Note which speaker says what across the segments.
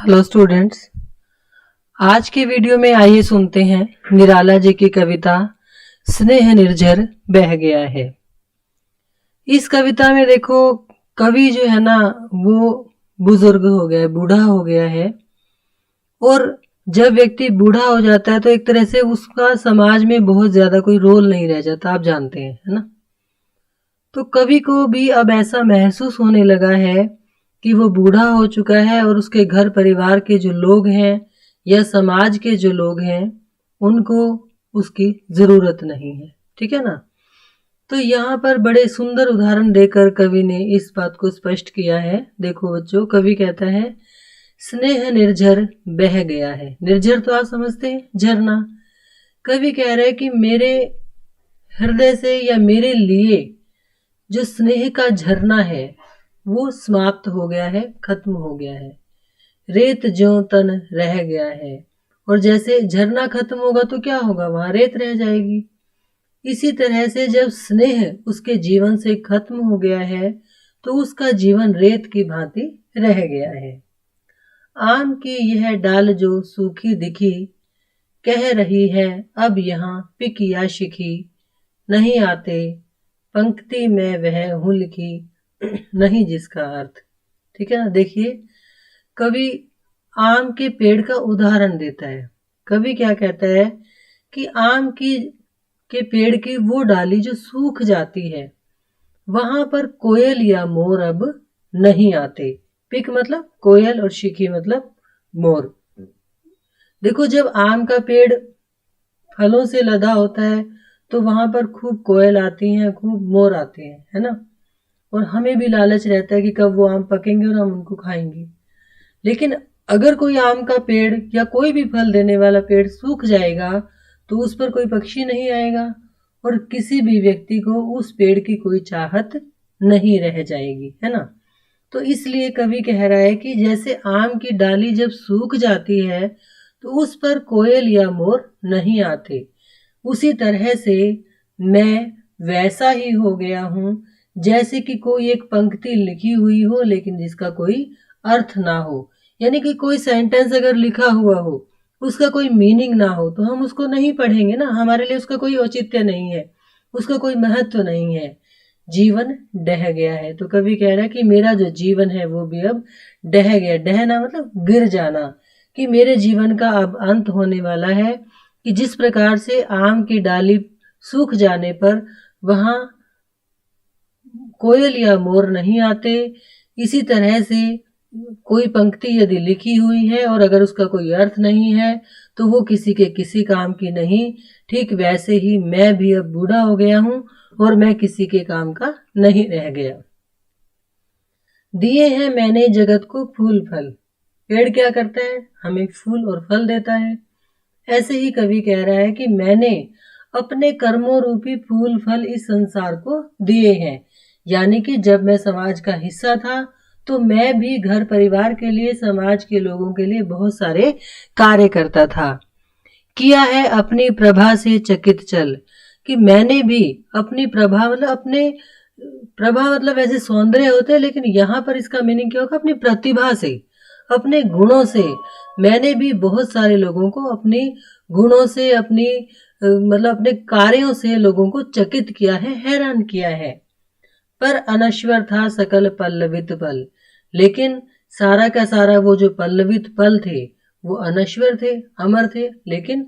Speaker 1: Hello students, आज के video में आइए सुनते हैं निराला जी की कविता स्नेह निर्झर बह गया है। इस कविता में देखो, कवि जो है ना वो बुजुर्ग हो गया है, बूढ़ा हो गया है। और जब व्यक्ति बूढ़ा हो जाता है तो एक तरह से उसका समाज में बहुत ज्यादा कोई रोल नहीं रह जाता, आप जानते हैं, है ना। तो कवि को भी अब ऐसा महसूस होने लगा है कि वो बूढ़ा हो चुका है और उसके घर परिवार के जो लोग हैं या समाज के जो लोग हैं उनको उसकी जरूरत नहीं है। ठीक है ना। तो यहाँ पर बड़े सुंदर उदाहरण देकर कवि ने इस बात को स्पष्ट किया है। देखो बच्चों, कवि कहता है स्नेह निर्झर बह गया है। निर्झर तो आप समझते हैं, झरना। कवि कह रहे हैं कि मेरे हृदय से या मेरे लिए जो स्नेह का झरना है वो समाप्त हो गया है, खत्म हो गया है। रेत ज्यों तन रह गया है। और जैसे झरना खत्म होगा तो क्या होगा, वहां रेत रह जाएगी। इसी तरह से जब स्नेह उसके जीवन से खत्म हो गया है तो उसका जीवन रेत की भांति रह गया है। आम की यह डाल जो सूखी दिखी, कह रही है अब यहाँ पिक या शिखी, नहीं आते पंक्ति में वह हूं लिखी, नहीं जिसका अर्थ। ठीक है ना। देखिए, कवि आम के पेड़ का उदाहरण देता है। कवि क्या कहता है कि आम के पेड़ की वो डाली जो सूख जाती है, वहां पर कोयल या मोर अब नहीं आते। पिक मतलब कोयल और शिखी मतलब मोर। देखो, जब आम का पेड़ फलों से लदा होता है तो वहां पर खूब कोयल आती हैं, खूब मोर आते हैं, है ना। और हमें भी लालच रहता है कि कब वो आम पकेंगे और हम उनको खाएंगे। लेकिन अगर कोई आम का पेड़ या कोई भी फल देने वाला पेड़ सूख जाएगा तो उस पर कोई पक्षी नहीं आएगा और किसी भी व्यक्ति को उस पेड़ की कोई चाहत नहीं रह जाएगी, है ना। तो इसलिए कवि कह रहा है कि जैसे आम की डाली जब सूख जाती है तो उस पर कोयल या मोर नहीं आते, उसी तरह से मैं वैसा ही हो गया हूं जैसे कि कोई एक पंक्ति लिखी हुई हो लेकिन जिसका कोई अर्थ ना हो। यानी कि कोई सेंटेंस अगर लिखा हुआ हो, उसका कोई मीनिंग ना हो तो हम उसको नहीं पढ़ेंगे ना, हमारे लिए उसका कोई औचित्य नहीं है, उसका कोई महत्व नहीं है। जीवन डह गया है। तो कवि कह रहा है कि मेरा जो जीवन है वो भी अब डह गया। डहना मतलब गिर जाना, कि मेरे जीवन का अब अंत होने वाला है। कि जिस प्रकार से आम की डाली सूख जाने पर वहां कोयल या मोर नहीं आते, इसी तरह से कोई पंक्ति यदि लिखी हुई है और अगर उसका कोई अर्थ नहीं है तो वो किसी के किसी काम की नहीं। ठीक वैसे ही मैं भी अब बूढ़ा हो गया हूं और मैं किसी के काम का नहीं रह गया। दिए हैं मैंने जगत को फूल फल। पेड़ क्या करता है, हमें फूल और फल देता है। ऐसे ही कवि कह रहा है कि मैंने अपने कर्मों रूपी फूल फल इस संसार को दिए हैं। यानी कि जब मैं समाज का हिस्सा था तो मैं भी घर परिवार के लिए, समाज के लोगों के लिए बहुत सारे कार्य करता था। किया है अपनी प्रभा से चकित चल, कि मैंने भी अपनी प्रभा मतलब अपने प्रभा मतलब ऐसे सौंदर्य होते हैं, लेकिन यहाँ पर इसका मीनिंग क्या होगा, अपनी प्रतिभा से, अपने गुणों से मैंने भी बहुत सारे लोगों को अपने गुणों से, अपनी मतलब अपने कार्यों से लोगों को चकित किया है, हैरान किया है। पर अनश्वर था सकल पल्लवित पल, लेकिन सारा का सारा वो जो पल्लवित पल थे वो अनश्वर थे, अमर थे। लेकिन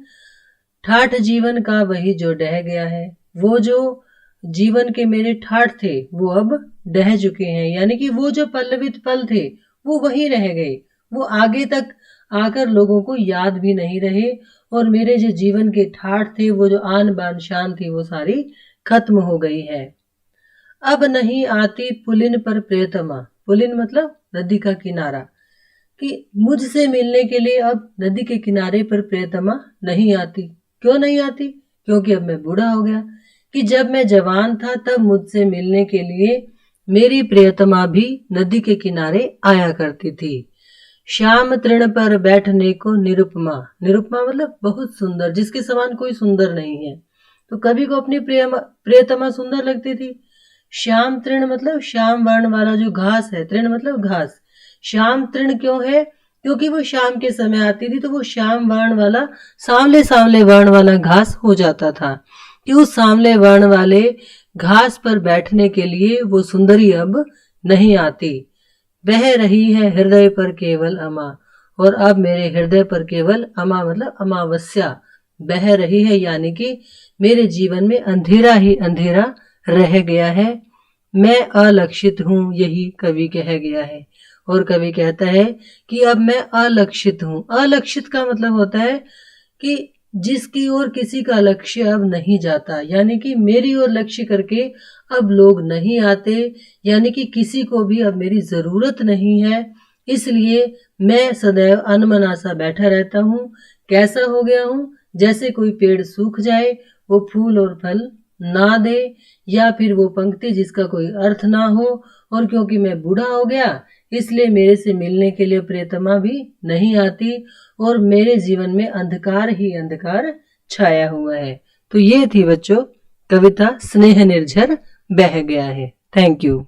Speaker 1: ठाठ जीवन का वही जो डह गया है, वो जो जीवन के मेरे ठाठ थे वो अब डह चुके हैं। यानी कि वो जो पल्लवित पल थे वो वही रह गए, वो आगे तक आकर लोगों को याद भी नहीं रहे। और मेरे जो जीवन के ठाठ थे, वो जो आन बान शान थी, वो सारी खत्म हो गई है। अब नहीं आती पुलिन पर प्रियतमा। पुलिन मतलब नदी का किनारा, कि मुझसे मिलने के लिए अब नदी के किनारे पर प्रियतमा नहीं आती। क्यों नहीं आती? क्योंकि अब मैं बूढ़ा हो गया। कि जब मैं जवान था तब मुझसे मिलने के लिए मेरी प्रियतमा भी नदी के किनारे आया करती थी। श्याम तृण पर बैठने को निरुपमा। निरुपमा मतलब बहुत सुंदर, जिसके समान कोई सुंदर नहीं है। तो कवि को अपनी प्रियतमा सुंदर लगती थी। श्याम तृण मतलब श्याम वर्ण वाला जो घास है, तृण मतलब घास। श्याम तृण क्यों है? क्योंकि वो शाम के समय आती थी तो वो श्याम वर्ण वाला सांवले सांवले वर्ण वाला घास हो जाता था कि उस सांवले वर्ण वाले घास पर बैठने के लिए वो सुंदरी अब नहीं आती। बह रही है हृदय पर केवल अमा, और अब मेरे हृदय पर केवल अमा मतलब अमावस्या बह रही है, यानी कि मेरे जीवन में अंधेरा ही अंधेरा रह गया है। मैं अलक्षित हूं, यही कवि कह गया है। और कवि कहता है कि अब मैं अलक्षित हूं। अलक्षित का मतलब होता है कि जिसकी ओर किसी का लक्ष्य अब नहीं जाता, यानी कि मेरी ओर लक्ष्य करके अब लोग नहीं आते, यानी कि किसी को भी अब मेरी जरूरत नहीं है, इसलिए मैं सदैव अनमना सा बैठा रहता हूँ। कैसा हो गया हूँ? जैसे कोई पेड़ सूख जाए, वो फूल और फल ना दे, या फिर वो पंक्ति जिसका कोई अर्थ ना हो। और क्योंकि मैं बूढ़ा हो गया इसलिए मेरे से मिलने के लिए प्रियतमा भी नहीं आती और मेरे जीवन में अंधकार ही अंधकार छाया हुआ है। तो ये थी बच्चों कविता स्नेह निर्झर बह गया है। Thank you.